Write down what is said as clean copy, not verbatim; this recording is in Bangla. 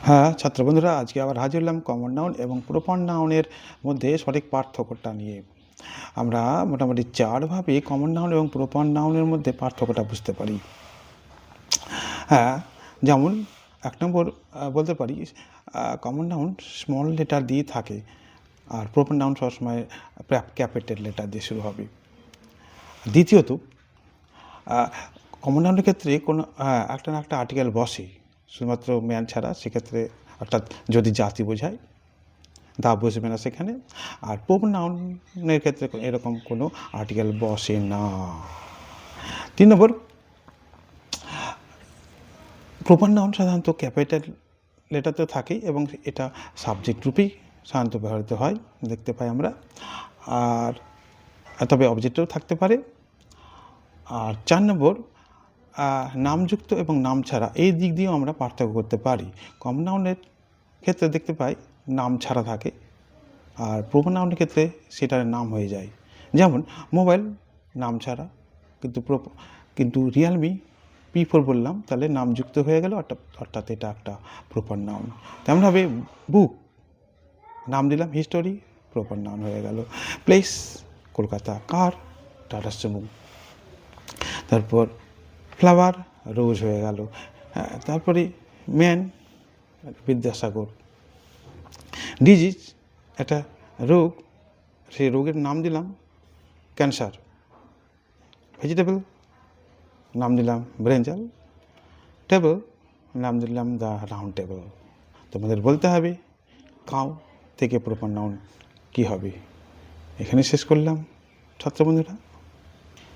হ্যাঁ, ছাত্রবন্ধুরা আজকে আবার হাজির হলাম কমন নাউন এবং প্রপার নাউনের মধ্যে সঠিক পার্থক্যটা নিয়ে। আমরা মোটামুটি ৪ ভাবে কমন নাউন এবং প্রপার নাউনের মধ্যে পার্থক্যটা বুঝতে পারি। হ্যাঁ, যেমন ১ নম্বর বলতে পারি কমন নাউন স্মল লেটার দিয়ে থাকে আর প্রপার নাউন সবসময় ক্যাপিটাল লেটার দিয়ে শুরু হবে। দ্বিতীয়ত কমন নাউনের ক্ষেত্রে কোনো একটা না একটা আর্টিকেল বসে, শুধুমাত্র ম্যান ছাড়া। সেক্ষেত্রে অর্থাৎ যদি জাতি বোঝায় দা বসবে না সেখানে। আর প্রপার নাউনের ক্ষেত্রে এরকম কোনো আর্টিকেল বসে না। ৩ নম্বর, প্রপার নাউন সাধারণত ক্যাপিটাল লেটারতে থাকে এবং এটা সাবজেক্ট রূপেই সাধারণত ব্যবহৃত হয়, দেখতে পাই আমরা। আর তবে অবজেক্টও থাকতে পারে। আর ৪ নম্বর, নামযুক্ত এবং নাম ছাড়া এই দিক দিয়েও আমরা পার্থক্য করতে পারি। কমন নাউনের ক্ষেত্রে দেখতে পাই নাম ছাড়া থাকে, আর প্রপার নাউনের ক্ষেত্রে সেটার নাম হয়ে যায়। যেমন মোবাইল নাম ছাড়া, কিন্তু রিয়েলমি P4 বললাম, তাহলে নাম যুক্ত হয়ে গেল, অর্থাৎ এটা একটা প্রপার নাউন। তেমনভাবে বুক নাম দিলাম হিস্টোরি, প্রপার নাউন হয়ে গেল। প্লেস কলকাতা, কার টাটা সুমো, তারপর ফ্লাওয়ার রোজ হয়ে গেল। তারপরে ম্যান বিদ্যাসাগর, ডিজিজ একটা রোগ, সেই রোগের নাম দিলাম ক্যান্সার। ভেজিটেবল নাম দিলাম ব্রেঞ্জাল, টেবল নাম দিলাম দ্য রাউন্ড টেবল। তোমাদের বলতে হবে কাউ থেকে প্রপার নাউন কী হবে। এখানে শেষ করলাম ছাত্রবন্ধুরা।